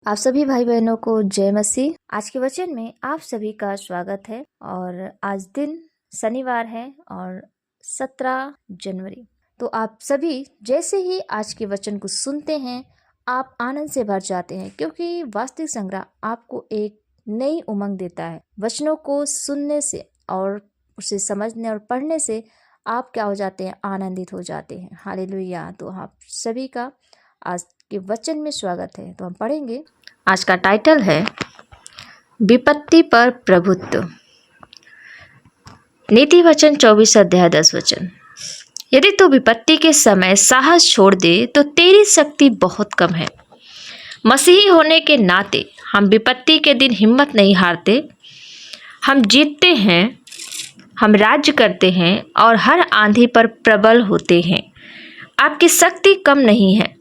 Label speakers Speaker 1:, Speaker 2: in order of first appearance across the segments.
Speaker 1: आप सभी भाई बहनों को जय मसीह। आज के वचन में आप सभी का स्वागत है। और आज दिन शनिवार है और 17 जनवरी। तो आप सभी जैसे ही आज के वचन को सुनते हैं आप आनंद से भर जाते हैं, क्योंकि वास्तविक संग्रह आपको एक नई उमंग देता है। वचनों को सुनने से और उसे समझने और पढ़ने से आप क्या हो जाते हैं, आनंदित हो जाते हैं। हालेलुया। तो आप सभी का आज के वचन में स्वागत है। तो हम पढ़ेंगे। आज का टाइटल है विपत्ति पर प्रभुत्व। नीति वचन 24 अध्याय 10 वचन। यदि तू विपत्ति के समय साहस छोड़ दे तो तेरी शक्ति बहुत कम है। मसीही होने के नाते हम विपत्ति के दिन हिम्मत नहीं हारते। हम जीतते हैं, हम राज्य करते हैं और हर आंधी पर प्रबल होते हैं। आपकी शक्ति कम नहीं है,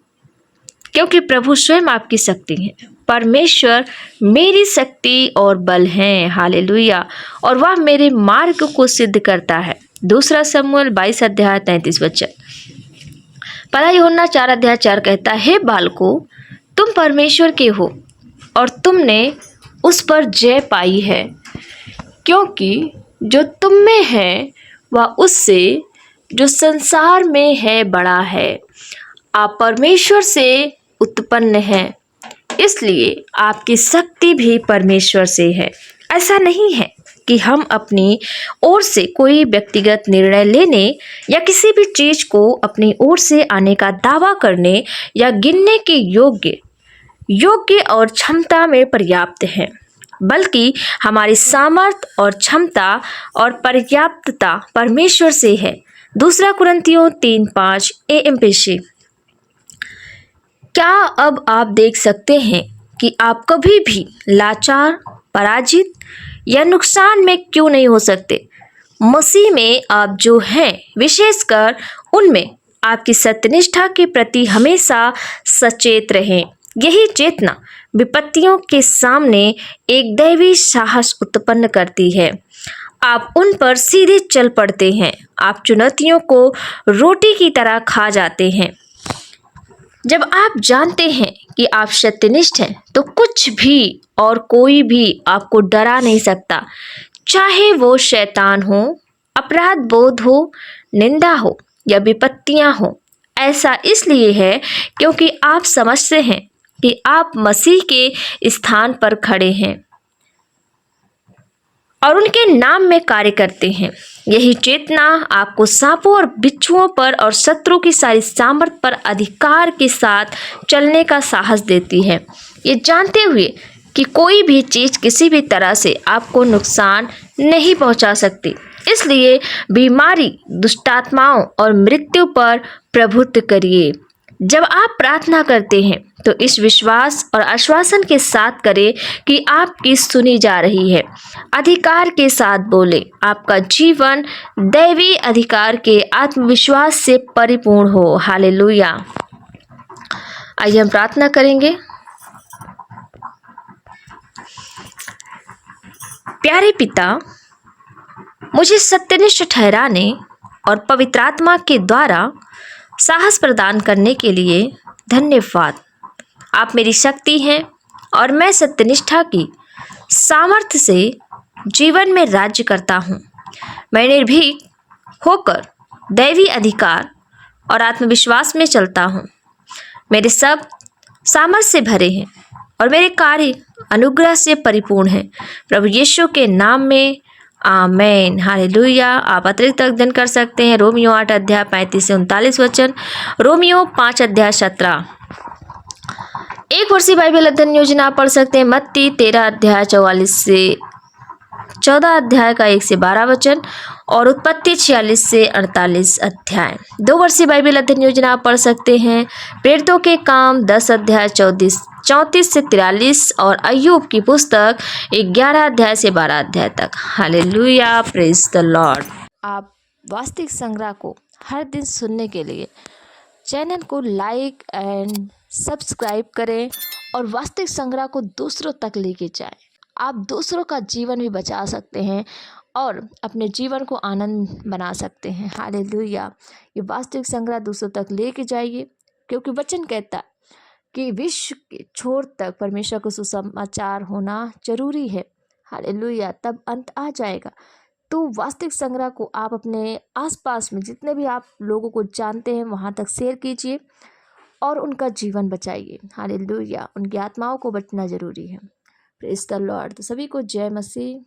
Speaker 1: क्योंकि प्रभु स्वयं आपकी शक्ति है। परमेश्वर मेरी शक्ति और बल है। हालेलुया। और वह मेरे मार्ग को सिद्ध करता है। दूसरा शमूएल 22 अध्याय 33 वचन। पहला यूहन्ना 4 अध्याय 4 कहता है, हे बालकों, तुम परमेश्वर के हो और तुमने उस पर जय पाई है, क्योंकि जो तुम में है वह उससे जो संसार में है बड़ा है। आप परमेश्वर से उत्पन्न हैं, इसलिए आपकी शक्ति भी परमेश्वर से है। ऐसा नहीं है कि हम अपनी ओर से कोई व्यक्तिगत निर्णय लेने या किसी भी चीज को अपनी ओर से आने का दावा करने या गिनने के योग्य और क्षमता में पर्याप्त है, बल्कि हमारी सामर्थ और क्षमता और पर्याप्तता परमेश्वर से है। दूसरा कुरिन्थियों 3:5 AMPC। क्या अब आप देख सकते हैं कि आप कभी भी लाचार, पराजित या नुकसान में क्यों नहीं हो सकते? मसीह में आप जो हैं, विशेषकर उनमें आपकी सत्यनिष्ठा के प्रति हमेशा सचेत रहें। यही चेतना विपत्तियों के सामने एक दैवी साहस उत्पन्न करती है। आप उन पर सीधे चल पड़ते हैं। आप चुनौतियों को रोटी की तरह खा जाते हैं। जब आप जानते हैं कि आप सत्यनिष्ठ हैं तो कुछ भी और कोई भी आपको डरा नहीं सकता, चाहे वो शैतान हो, अपराध बोध हो, निंदा हो या विपत्तियां हो। ऐसा इसलिए है क्योंकि आप समझते हैं कि आप मसीह के स्थान पर खड़े हैं और उनके नाम में कार्य करते हैं। यही चेतना आपको सांपों और बिच्छुओं पर और शत्रु की सारी सामर्थ पर अधिकार के साथ चलने का साहस देती है, ये जानते हुए कि कोई भी चीज किसी भी तरह से आपको नुकसान नहीं पहुंचा सकती। इसलिए बीमारी, दुष्टात्माओं और मृत्यु पर प्रभुत्व करिए। जब आप प्रार्थना करते हैं तो इस विश्वास और आश्वासन के साथ करें कि आपकी सुनी जा रही है। अधिकार के साथ बोले, आपका जीवन दैवी अधिकार के आत्मविश्वास से परिपूर्ण हो। हालेलुया। आइए हम प्रार्थना करेंगे। प्यारे पिता, मुझे सत्यनिष्ठ ठहराने और पवित्र आत्मा के द्वारा साहस प्रदान करने के लिए धन्यवाद। आप मेरी शक्ति हैं और मैं सत्यनिष्ठा की सामर्थ्य से जीवन में राज्य करता हूँ। मैं निर्भीक होकर दैवी अधिकार और आत्मविश्वास में चलता हूँ। मेरे सब सामर्थ्य से भरे हैं और मेरे कार्य अनुग्रह से परिपूर्ण हैं। प्रभु यीशु के नाम में आमेन। हालेलुया। आप अतिरिक्त अध्ययन कर सकते हैं रोमियो 8 अध्याय 35 से 39 वचन, रोमियो 5 अध्याय 17। एक वर्षीय बाइबल अध्ययन योजना आप पढ़ सकते हैं मत्ती 13 अध्याय 44 से 14 अध्याय का 1 से 12 वचन और उत्पत्ति 46 से 48 अध्याय। 2 वर्षीय बाइबल अध्ययन योजना आप पढ़ सकते हैं प्रेरितों के काम 10 अध्याय 34 से 43 और अय्यूब की पुस्तक 11 अध्याय से 12 अध्याय तक। हालेलुया। Praise the Lord. आप वास्तविक संग्रह को हर दिन सुनने के लिए चैनल को लाइक एंड सब्सक्राइब करें और वास्तविक संग्रह को दूसरों तक लेके जाएं। आप दूसरों का जीवन भी बचा सकते हैं और अपने जीवन को आनंद बना सकते हैं। हालेलुया। ये वास्तविक संग्रह दूसरों तक लेके जाइए, क्योंकि वचन कहता है कि विश्व के छोर तक परमेश्वर का सुसमाचार होना जरूरी है। हालेलुया। तब अंत आ जाएगा। तो वास्तविक संग्रह को आप अपने आसपास में जितने भी आप लोगों को जानते हैं वहाँ तक शेयर कीजिए और उनका जीवन बचाइए। हालेलुया। उनकी आत्माओं को बचना जरूरी है। Praise the Lord. तो सभी को जय मसीह।